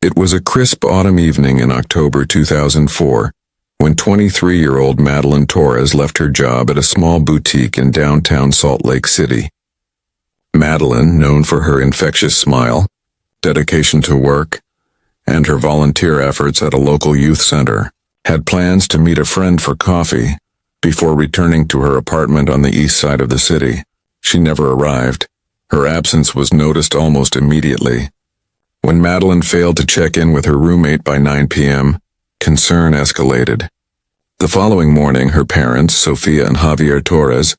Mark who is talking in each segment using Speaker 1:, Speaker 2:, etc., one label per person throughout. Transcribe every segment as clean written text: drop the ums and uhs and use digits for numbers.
Speaker 1: It was a crisp autumn evening in October 2004 when 23-year-old Madeline Torres left her job at a small boutique in downtown Salt Lake City. Madeline, known for her infectious smile, dedication to work, and her volunteer efforts at a local youth center, had plans to meet a friend for coffee before returning to her apartment on the east side of the city. She never arrived. Her absence was noticed almost immediately. When Madeline failed to check in with her roommate by 9 p.m., concern escalated. The following morning, her parents, Sofia and Javier Torres,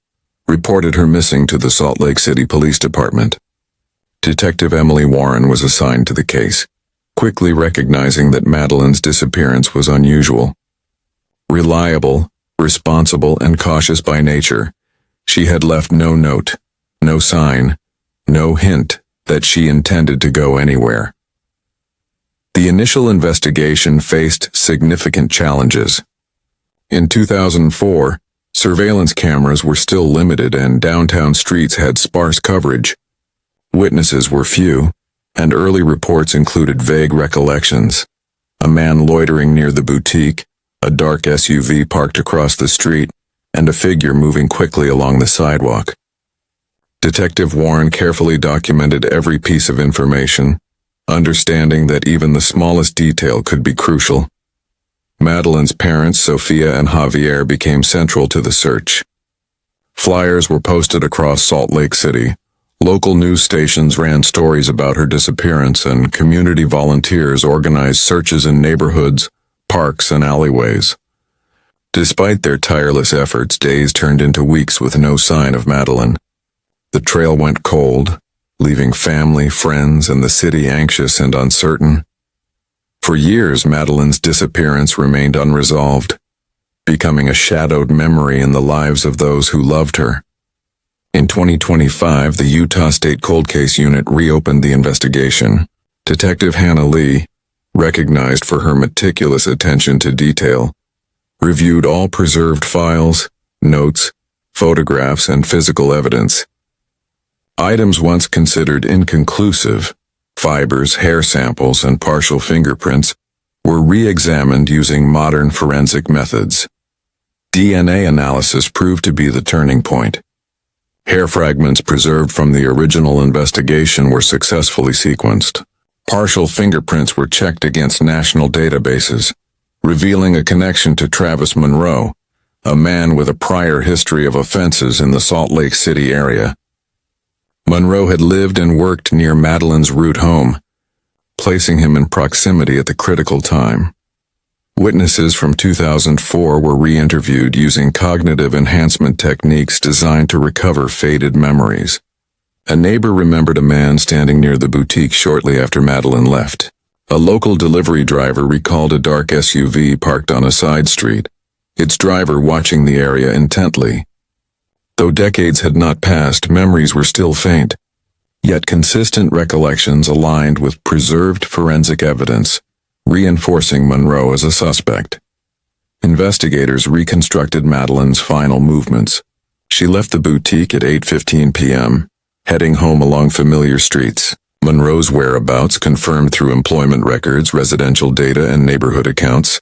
Speaker 1: reported her missing to the Salt Lake City Police Department. Detective Emily Warren was assigned to the case, quickly recognizing that Madeline's disappearance was unusual. Reliable, responsible, and cautious by nature, she had left no note, no sign, no hint that she intended to go anywhere. The initial investigation faced significant challenges. In 2004, surveillance cameras were still limited and downtown streets had sparse coverage. Witnesses were few, and early reports included vague recollections. A man loitering near the boutique, a dark SUV parked across the street, and a figure moving quickly along the sidewalk. Detective Warren carefully documented every piece of information, understanding that even the smallest detail could be crucial. Madeline's parents, Sofia and Javier, became central to the search. Flyers were posted across Salt Lake City. Local news stations ran stories about her disappearance, and community volunteers organized searches in neighborhoods, parks, and alleyways. Despite their tireless efforts, days turned into weeks with no sign of Madeline. The trail went cold, leaving family, friends, and the city anxious and uncertain. For years, Madeline's disappearance remained unresolved, becoming a shadowed memory in the lives of those who loved her. In 2025, the Utah State Cold Case Unit reopened the investigation. Detective Hannah Lee, recognized for her meticulous attention to detail, reviewed all preserved files, notes, photographs, and physical evidence. Items once considered inconclusive, fibers, hair samples, and partial fingerprints, were re-examined using modern forensic methods. DNA analysis proved to be the turning point. Hair fragments preserved from the original investigation were successfully sequenced. Partial fingerprints were checked against national databases, revealing a connection to Travis Monroe, a man with a prior history of offenses in the Salt Lake City area. Monroe had lived and worked near Madeline's route home, placing him in proximity at the critical time. Witnesses from 2004 were re-interviewed using cognitive enhancement techniques designed to recover faded memories. A neighbor remembered a man standing near the boutique shortly after Madeline left. A local delivery driver recalled a dark SUV parked on a side street, its driver watching the area intently. Though decades had not passed, memories were still faint, yet consistent recollections aligned with preserved forensic evidence, reinforcing Monroe as a suspect. Investigators reconstructed Madeline's final movements. She left the boutique at 8:15 p.m., heading home along familiar streets. Monroe's whereabouts, confirmed through employment records, residential data, and neighborhood accounts,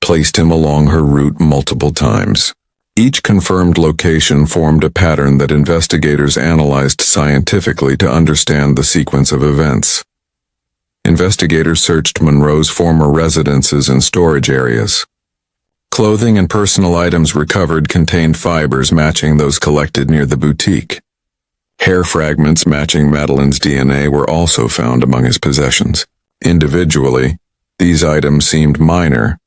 Speaker 1: placed him along her route multiple times. Each confirmed location formed a pattern that investigators analyzed scientifically to understand the sequence of events. Investigators searched Monroe's former residences and storage areas. Clothing and personal items recovered contained fibers matching those collected near the boutique. Hair fragments matching Madeline's DNA were also found among his possessions. Individually, these items seemed minor,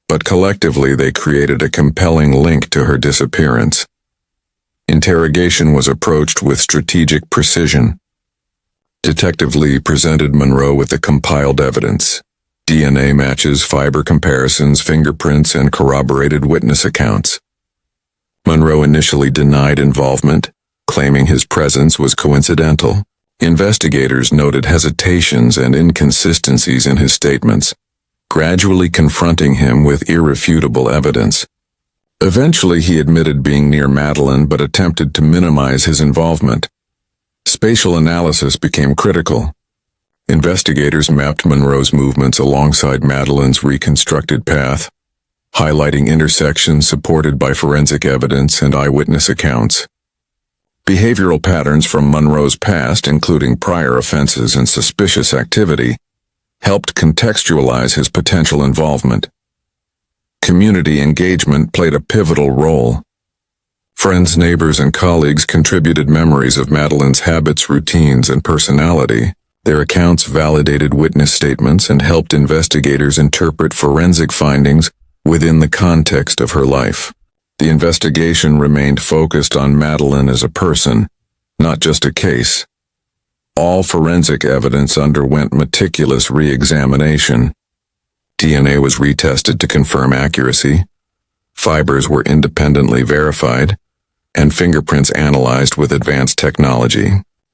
Speaker 1: but collectively they created a compelling link to her disappearance. Interrogation was approached with strategic precision. Detective Lee presented Monroe with the compiled evidence: DNA matches, fiber comparisons, fingerprints, and corroborated witness accounts. Monroe initially denied involvement, claiming his presence was coincidental. Investigators noted hesitations and inconsistencies in his statements, gradually confronting him with irrefutable evidence. Eventually, he admitted being near Madeline but attempted to minimize his involvement. Spatial analysis became critical. Investigators mapped Monroe's movements alongside Madeleine's reconstructed path, highlighting intersections supported by forensic evidence and eyewitness accounts. Behavioral patterns from Monroe's past, including prior offenses and suspicious activity, helped contextualize his potential involvement. Community engagement played a pivotal role. Friends, neighbors, and colleagues contributed memories of Madeleine's habits, routines, and personality. Their accounts validated witness statements and helped investigators interpret forensic findings within the context of her life. The investigation remained focused on Madeleine as a person, not just a case. All forensic evidence underwent meticulous re-examination. DNA was retested to confirm accuracy, fibers were independently verified, and fingerprints analyzed with advanced technology.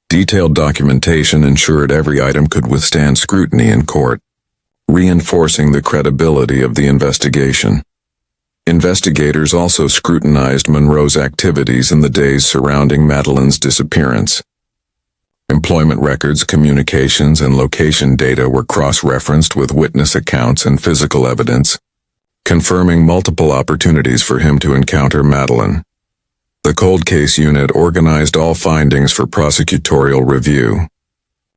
Speaker 1: Detailed documentation ensured every item could withstand scrutiny in court, reinforcing the credibility of the investigation. Investigators also scrutinized Monroe's activities in the days surrounding Madeleine's disappearance. Employment records, communications, and location data were cross-referenced with witness accounts and physical evidence, confirming multiple opportunities for him to encounter Madeleine. The cold case unit organized all findings for prosecutorial review.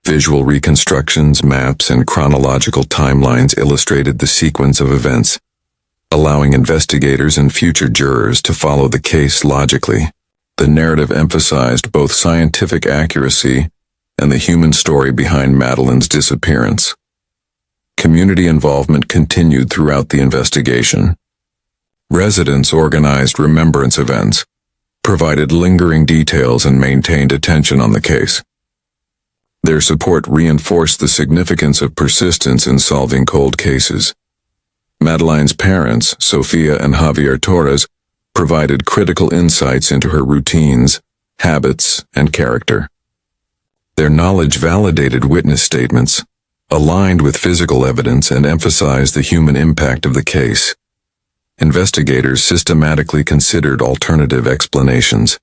Speaker 1: Visual reconstructions, maps, and chronological timelines illustrated the sequence of events, allowing investigators and future jurors to follow the case logically. The narrative emphasized both scientific accuracy and the human story behind Madeleine's disappearance. Community involvement continued throughout the investigation. Residents organized remembrance events, provided lingering details, and maintained attention on the case. Their support reinforced the significance of persistence in solving cold cases. Madeleine's parents, Sofia and Javier Torres, provided critical insights into her routines, habits, and character. Their knowledge validated witness statements, aligned with physical evidence, and emphasized the human impact of the case. Investigators systematically considered alternative explanations.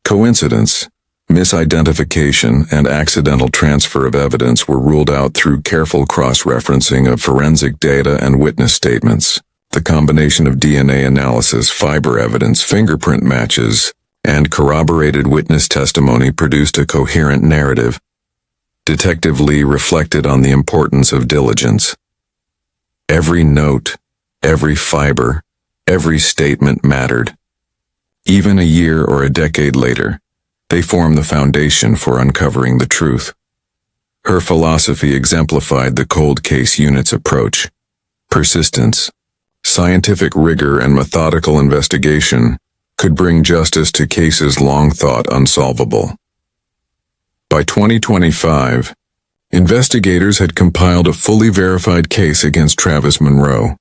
Speaker 1: Coincidence, misidentification, and accidental transfer of evidence were ruled out through careful cross-referencing of forensic data and witness statements. The combination of DNA analysis, fiber evidence, fingerprint matches, and corroborated witness testimony produced a coherent narrative. Detective Lee reflected on the importance of diligence. Every note, every fiber, every statement mattered. Even a year or a decade later, they form the foundation for uncovering the truth. Her philosophy exemplified the cold case unit's approach. Persistence, scientific rigor, and methodical investigation could bring justice to cases long thought unsolvable. By 2025, investigators had compiled a fully verified case against Travis Monroe.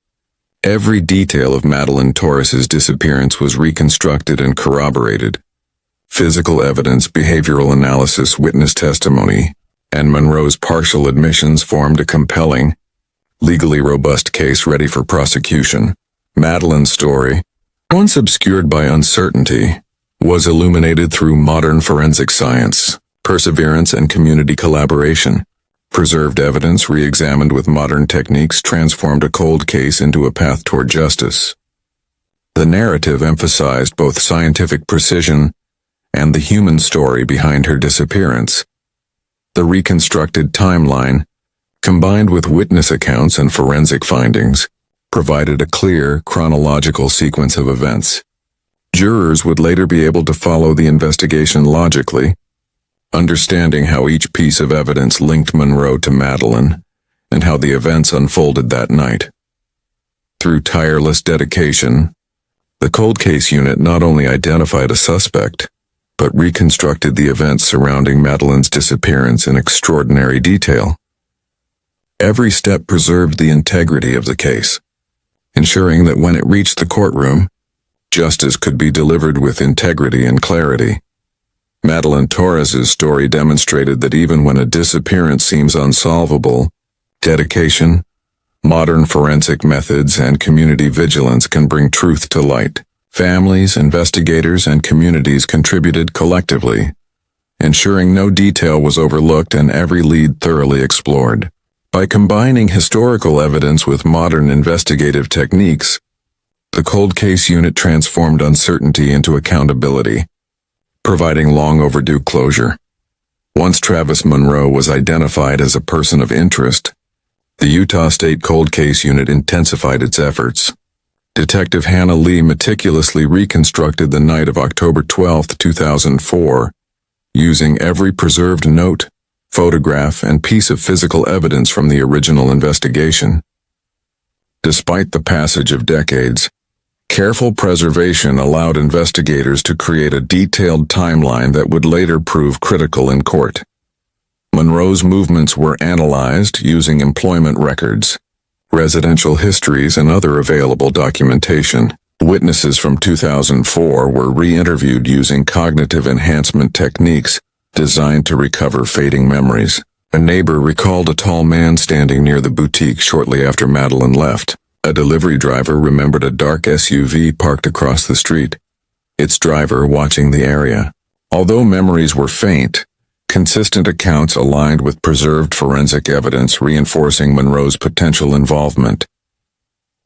Speaker 1: Every detail of Madeleine Torres's disappearance was reconstructed and corroborated. Physical evidence, behavioral analysis, witness testimony, and Monroe's partial admissions formed a compelling, legally robust case ready for prosecution. Madeleine's story, once obscured by uncertainty, was illuminated through modern forensic science, perseverance, and community collaboration. Preserved evidence, re-examined with modern techniques, transformed a cold case into a path toward justice. The narrative emphasized both scientific precision and the human story behind her disappearance. The reconstructed timeline, combined with witness accounts and forensic findings, provided a clear, chronological sequence of events. Jurors would later be able to follow the investigation logically, understanding how each piece of evidence linked Monroe to Madeleine and how the events unfolded that night. Through tireless dedication, the cold case unit not only identified a suspect, but reconstructed the events surrounding Madeleine's disappearance in extraordinary detail. Every step preserved the integrity of the case, ensuring that when it reached the courtroom, justice could be delivered with integrity and clarity. Madeleine Torres's story demonstrated that even when a disappearance seems unsolvable, dedication, modern forensic methods, and community vigilance can bring truth to light. Families, investigators, and communities contributed collectively, ensuring no detail was overlooked and every lead thoroughly explored. By combining historical evidence with modern investigative techniques, the cold case unit transformed uncertainty into accountability, providing long overdue closure. Once Travis Monroe was identified as a person of interest, the Utah State Cold Case Unit intensified its efforts. Detective Hannah Lee meticulously reconstructed the night of October 12, 2004, using every preserved note, photograph, and piece of physical evidence from the original investigation. Despite the passage of decades, careful preservation allowed investigators to create a detailed timeline that would later prove critical in court. Monroe's movements were analyzed using employment records, residential histories, and other available documentation. Witnesses from 2004 were re-interviewed using cognitive enhancement techniques designed to recover fading memories. A neighbor recalled a tall man standing near the boutique shortly after Madeline left. A delivery driver remembered a dark SUV parked across the street, its driver watching the area. Although memories were faint, consistent accounts aligned with preserved forensic evidence reinforcing Monroe's potential involvement.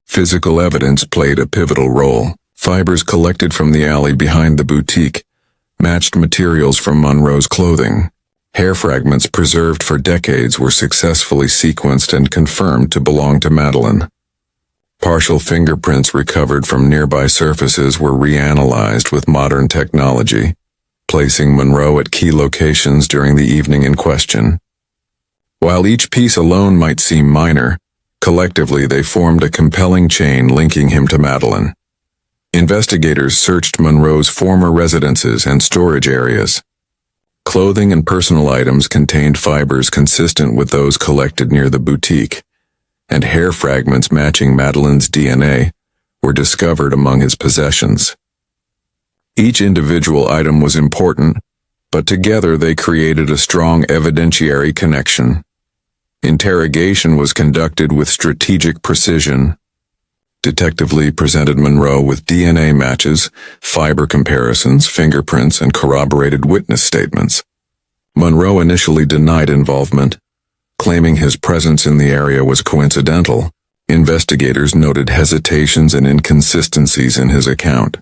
Speaker 1: Physical evidence played a pivotal role. Fibers collected from the alley behind the boutique matched materials from Monroe's clothing. Hair fragments preserved for decades were successfully sequenced and confirmed to belong to Madeline. Partial fingerprints recovered from nearby surfaces were reanalyzed with modern technology, placing Monroe at key locations during the evening in question. While each piece alone might seem minor, collectively they formed a compelling chain linking him to Madeline. Investigators searched Monroe's former residences and storage areas. Clothing and personal items contained fibers consistent with those collected near the boutique, and hair fragments matching Madeline's DNA were discovered among his possessions. Each individual item was important, but together they created a strong evidentiary connection. Interrogation was conducted with strategic precision. Detective Lee presented Monroe with DNA matches, fiber comparisons, fingerprints, and corroborated witness statements. Monroe initially denied involvement, claiming his presence in the area was coincidental. Investigators noted hesitations and inconsistencies in his account.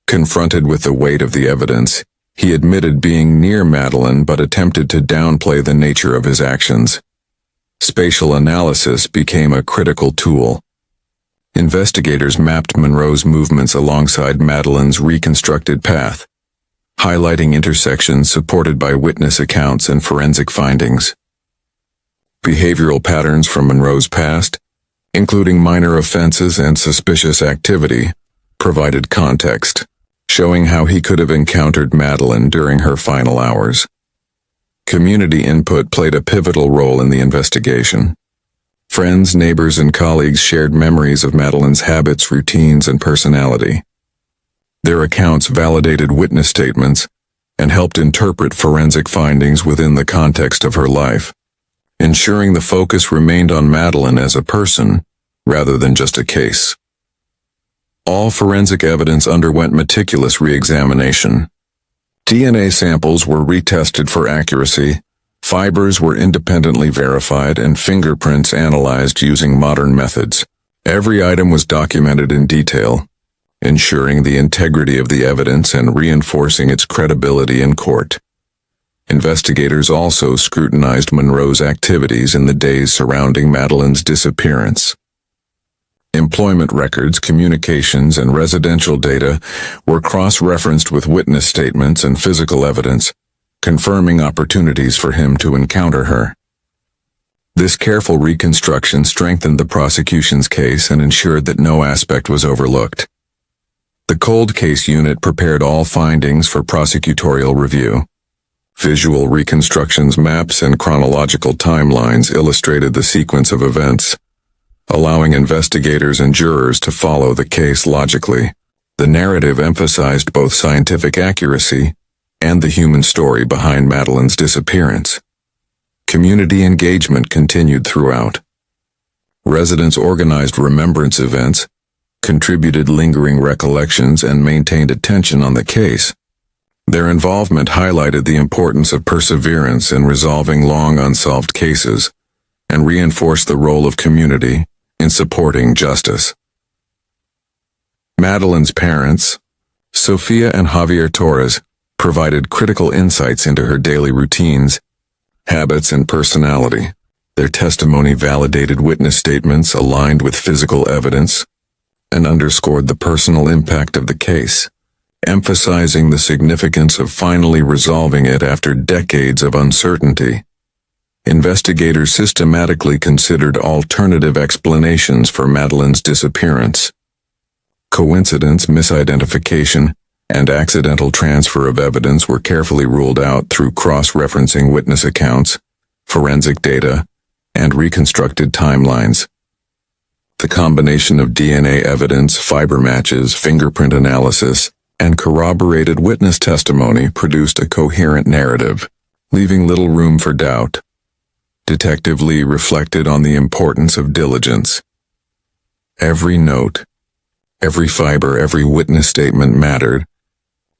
Speaker 1: Confronted with the weight of the evidence, he admitted being near Madeline but attempted to downplay the nature of his actions. Spatial analysis became a critical tool. Investigators mapped Monroe's movements alongside Madeline's reconstructed path, highlighting intersections supported by witness accounts and forensic findings. Behavioral patterns from Monroe's past, including minor offenses and suspicious activity, provided context, showing how he could have encountered Madeline during her final hours. Community input played a pivotal role in the investigation. Friends, neighbors, and colleagues shared memories of Madeline's habits, routines, and personality. Their accounts validated witness statements and helped interpret forensic findings within the context of her life, ensuring the focus remained on Madeline as a person rather than just a case. All forensic evidence underwent meticulous re-examination. DNA samples were retested for accuracy, fibers were independently verified, and fingerprints analyzed using modern methods. Every item was documented in detail, ensuring the integrity of the evidence and reinforcing its credibility in court. Investigators also scrutinized Monroe's activities in the days surrounding Madeline's disappearance. Employment records, communications, and residential data were cross-referenced with witness statements and physical evidence, confirming opportunities for him to encounter her. This careful reconstruction strengthened the prosecution's case and ensured that no aspect was overlooked. The cold case unit prepared all findings for prosecutorial review. Visual reconstructions, maps, and chronological timelines illustrated the sequence of events, allowing investigators and jurors to follow the case logically. The narrative emphasized both scientific accuracy and the human story behind Madeline's disappearance. Community engagement continued throughout. Residents organized remembrance events, contributed lingering recollections, and maintained attention on the case. Their involvement highlighted the importance of perseverance in resolving long unsolved cases and reinforced the role of community in supporting justice. Madeline's parents, Sofia and Javier Torres, provided critical insights into her daily routines, habits, and personality. Their testimony validated witness statements aligned with physical evidence and underscored the personal impact of the case, emphasizing the significance of finally resolving it after decades of uncertainty. Investigators systematically considered alternative explanations for Madeline's disappearance. Coincidence, misidentification, and accidental transfer of evidence were carefully ruled out through cross-referencing witness accounts, forensic data, and reconstructed timelines. The combination of DNA evidence, fiber matches, fingerprint analysis, and corroborated witness testimony produced a coherent narrative, leaving little room for doubt. Detective Lee reflected on the importance of diligence. Every note, every fiber, every witness statement mattered.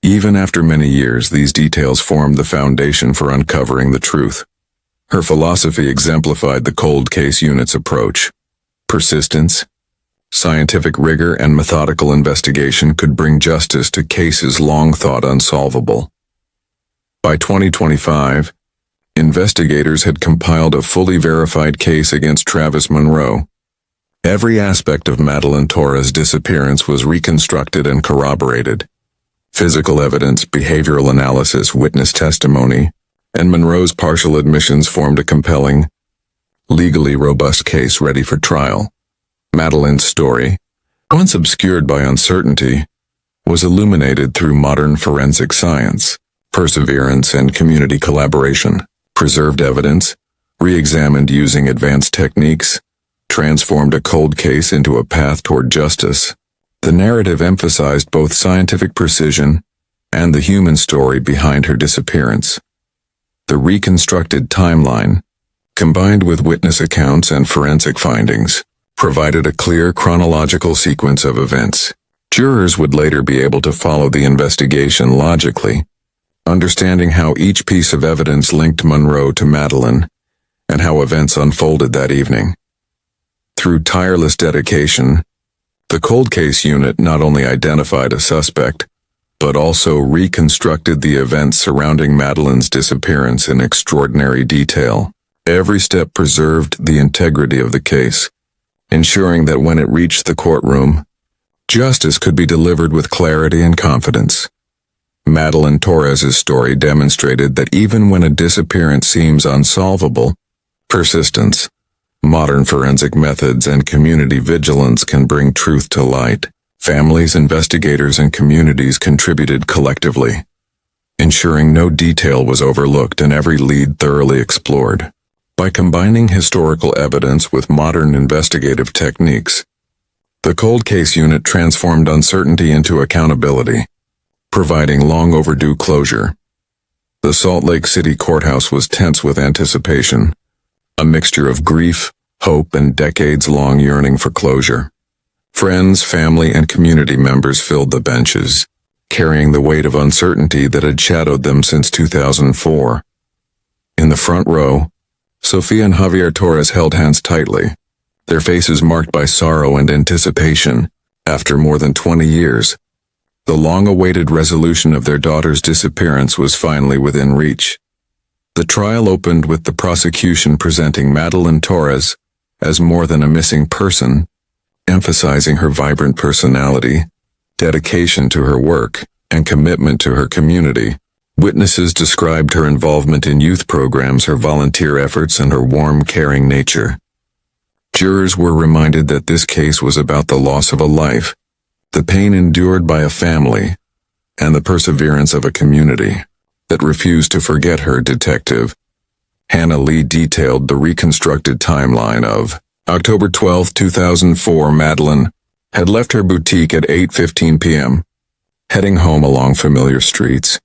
Speaker 1: Even after many years, these details formed the foundation for uncovering the truth. Her philosophy exemplified the cold case unit's approach. Persistence, scientific rigor, and methodical investigation could bring justice to cases long thought unsolvable. By 2025, investigators had compiled a fully verified case against Travis Monroe. Every aspect of Madeline Torres' disappearance was reconstructed and corroborated. Physical evidence, behavioral analysis, witness testimony, and Monroe's partial admissions formed a compelling, legally robust case ready for trial. Madeline's story, once obscured by uncertainty, was illuminated through modern forensic science, perseverance, and community collaboration. Preserved evidence, re-examined using advanced techniques, transformed a cold case into a path toward justice. The narrative emphasized both scientific precision and the human story behind her disappearance. The reconstructed timeline, combined with witness accounts and forensic findings, provided a clear chronological sequence of events. Jurors would later be able to follow the investigation logically, understanding how each piece of evidence linked Monroe to Madeline and how events unfolded that evening. Through tireless dedication, the cold case unit not only identified a suspect, but also reconstructed the events surrounding Madeline's disappearance in extraordinary detail. Every step preserved the integrity of the case, ensuring that when it reached the courtroom, justice could be delivered with clarity and confidence. Madeline Torres' story demonstrated that even when a disappearance seems unsolvable, persistence, modern forensic methods, and community vigilance can bring truth to light. Families, investigators, and communities contributed collectively, ensuring no detail was overlooked and every lead thoroughly explored. By combining historical evidence with modern investigative techniques, the cold case unit transformed uncertainty into accountability, providing long overdue closure. The Salt Lake City courthouse was tense with anticipation, a mixture of grief, hope, and decades-long yearning for closure. Friends, family, and community members filled the benches, carrying the weight of uncertainty that had shadowed them since 2004. In the front row, Sofia and Javier Torres held hands tightly, their faces marked by sorrow and anticipation. After more than 20 years, the long-awaited resolution of their daughter's disappearance was finally within reach. The trial opened with the prosecution presenting Madeline Torres as more than a missing person, emphasizing her vibrant personality, dedication to her work, and commitment to her community. Witnesses described her involvement in youth programs, her volunteer efforts, and her warm, caring nature. Jurors were reminded that this case was about the loss of a life, the pain endured by a family, and the perseverance of a community that refused to forget her. Detective Hannah Lee detailed the reconstructed timeline of October 12, 2004. Madeline had left her boutique at 8:15 p.m., heading home along familiar streets.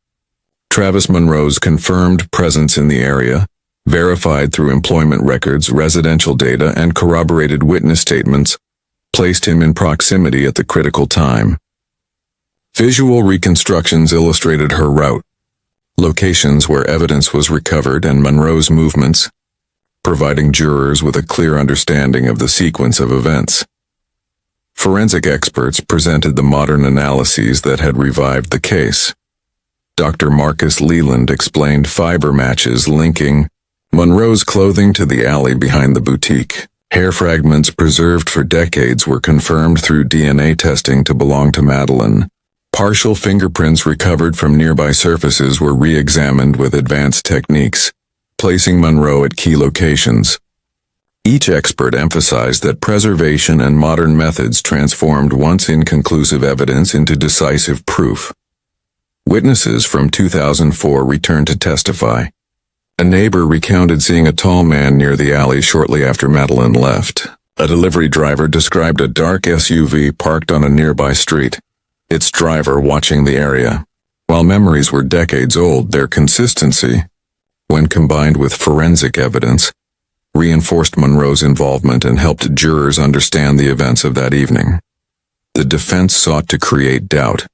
Speaker 1: Travis Monroe's confirmed presence in the area, verified through employment records, residential data, and corroborated witness statements, placed him in proximity at the critical time. Visual reconstructions illustrated her route, locations where evidence was recovered, and Monroe's movements, providing jurors with a clear understanding of the sequence of events. Forensic experts presented the modern analyses that had revived the case. Dr. Marcus Leland explained fiber matches linking Monroe's clothing to the alley behind the boutique. Hair fragments preserved for decades were confirmed through DNA testing to belong to Madeleine. Partial fingerprints recovered from nearby surfaces were re-examined with advanced techniques, placing Monroe at key locations. Each expert emphasized that preservation and modern methods transformed once inconclusive evidence into decisive proof. Witnesses from 2004 returned to testify. A neighbor recounted seeing a tall man near the alley shortly after Madeleine left. A delivery driver described a dark SUV parked on a nearby street, its driver watching the area. While memories were decades old, their consistency, when combined with forensic evidence, reinforced Monroe's involvement and helped jurors understand the events of that evening. The defense sought to create doubt,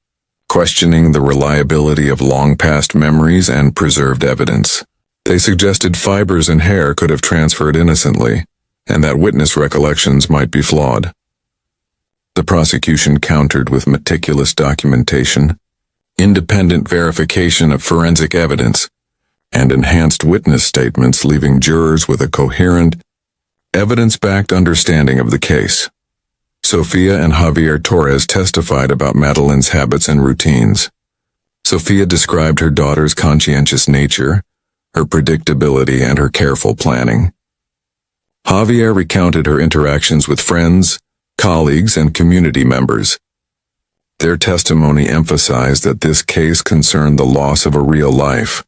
Speaker 1: questioning the reliability of long-past memories and preserved evidence. They suggested fibers and hair could have transferred innocently, and that witness recollections might be flawed. The prosecution countered with meticulous documentation, independent verification of forensic evidence, and enhanced witness statements, leaving jurors with a coherent, evidence-backed understanding of the case. Sophia and Javier Torres testified about Madeleine's habits and routines. Sophia described her daughter's conscientious nature, her predictability, and her careful planning. Javier recounted her interactions with friends, colleagues, and community members. Their testimony emphasized that this case concerned the loss of a real life,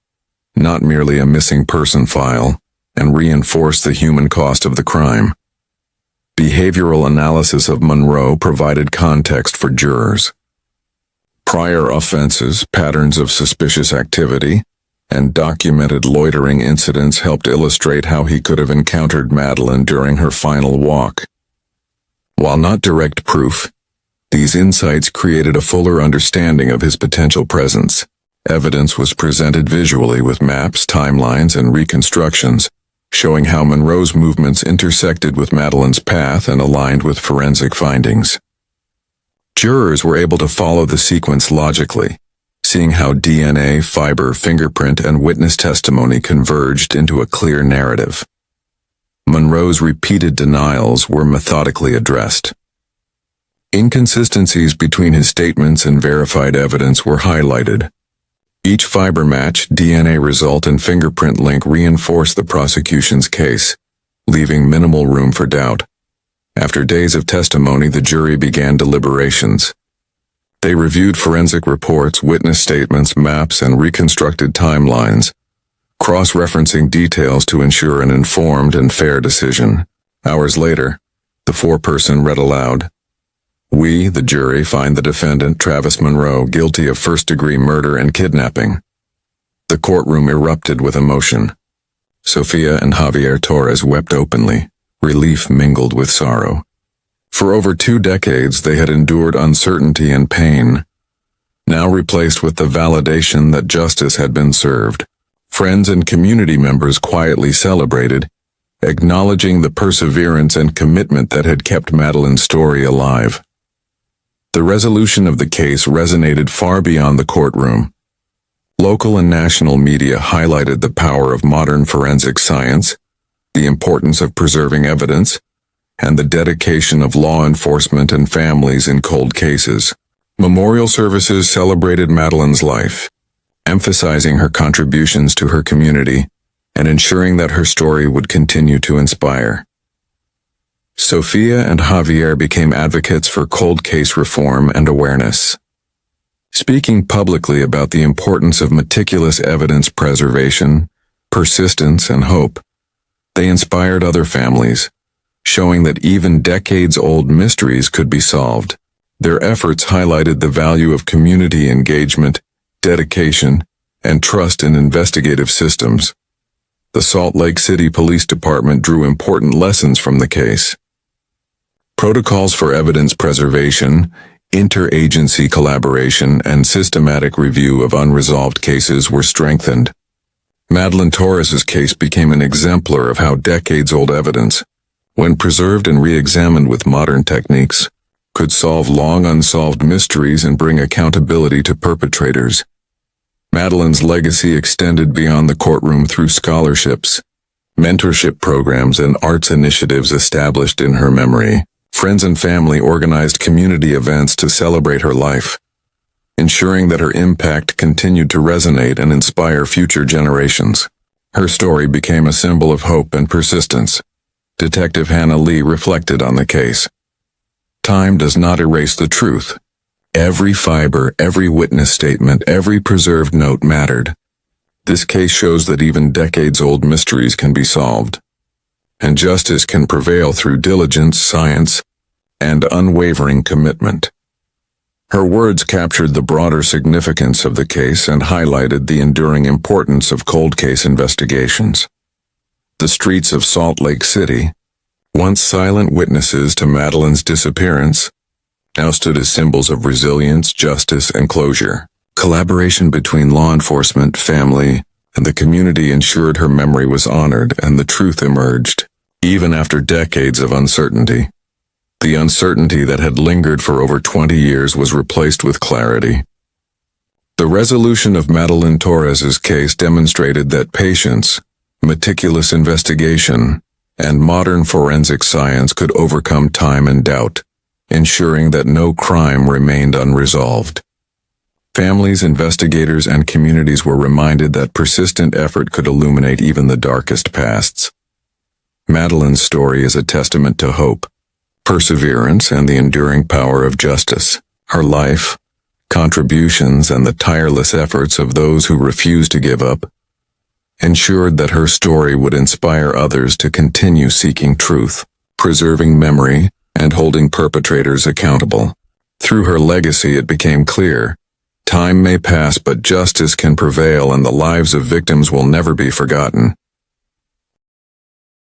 Speaker 1: not merely a missing person file, and reinforced the human cost of the crime. Behavioral analysis of Monroe provided context for jurors. Prior offenses, patterns of suspicious activity, and documented loitering incidents helped illustrate how he could have encountered Madeleine during her final walk. While not direct proof, these insights created a fuller understanding of his potential presence. Evidence was presented visually with maps, timelines, and reconstructions, showing how Monroe's movements intersected with Madeleine's path and aligned with forensic findings. Jurors were able to follow the sequence logically, seeing how DNA, fiber, fingerprint, and witness testimony converged into a clear narrative. Monroe's repeated denials were methodically addressed. Inconsistencies between his statements and verified evidence were highlighted. Each fiber match, DNA result, and fingerprint link reinforced the prosecution's case, leaving minimal room for doubt. After days of testimony, the jury began deliberations. They reviewed forensic reports, witness statements, maps, and reconstructed timelines, cross-referencing details to ensure an informed and fair decision. Hours later, the foreperson read aloud, "We, the jury, find the defendant, Travis Monroe, guilty of first-degree murder and kidnapping." The courtroom erupted with emotion. Sophia and Javier Torres wept openly, relief mingled with sorrow. For over 2 decades, they had endured uncertainty and pain, now replaced with the validation that justice had been served. Friends and community members quietly celebrated, acknowledging the perseverance and commitment that had kept Madeleine's story alive. The resolution of the case resonated far beyond the courtroom. Local and national media highlighted the power of modern forensic science, the importance of preserving evidence, and the dedication of law enforcement and families in cold cases. Memorial services celebrated Madeleine's life, emphasizing her contributions to her community and ensuring that her story would continue to inspire. Sophia and Javier became advocates for cold case reform and awareness. Speaking publicly about the importance of meticulous evidence preservation, persistence, and hope, they inspired other families, showing that even decades-old mysteries could be solved. Their efforts highlighted the value of community engagement, dedication, and trust in investigative systems. The Salt Lake City Police Department drew important lessons from the case. Protocols for evidence preservation, Interagency collaboration and systematic review of unresolved cases were strengthened. Madeline Torres's case became an exemplar of how decades-old evidence, when preserved and re-examined with modern techniques, could solve long unsolved mysteries and bring accountability to perpetrators. Madeline's legacy extended beyond the courtroom through scholarships, mentorship programs, and arts initiatives established in her memory. Friends and family organized community events to celebrate her life, ensuring that her impact continued to resonate and inspire future generations. Her story became a symbol of hope and persistence. Detective Hannah Lee reflected on the case. Time does not erase the truth. Every fiber, every witness statement, every preserved note mattered. This case shows that even decades-old mysteries can be solved, and justice can prevail through diligence, science, and unwavering commitment. Her words captured the broader significance of the case and highlighted the enduring importance of cold case investigations. The streets of Salt Lake City, once silent witnesses to Madeline's disappearance, now stood as symbols of resilience, justice, and closure. Collaboration between law enforcement, family, and the community ensured her memory was honored and the truth emerged, even after decades of uncertainty. The uncertainty that had lingered for over 20 years was replaced with clarity. The resolution of Madeline Torres's case demonstrated that patience, meticulous investigation, and modern forensic science could overcome time and doubt, ensuring that no crime remained unresolved. Families, investigators, and communities were reminded that persistent effort could illuminate even the darkest pasts. Madeline's story is a testament to hope, perseverance, and the enduring power of justice. Her life, contributions, and the tireless efforts of those who refused to give up ensured that her story would inspire others to continue seeking truth, preserving memory, and holding perpetrators accountable. Through her legacy, it became clear: time may pass, but justice can prevail, and the lives of victims will never be forgotten.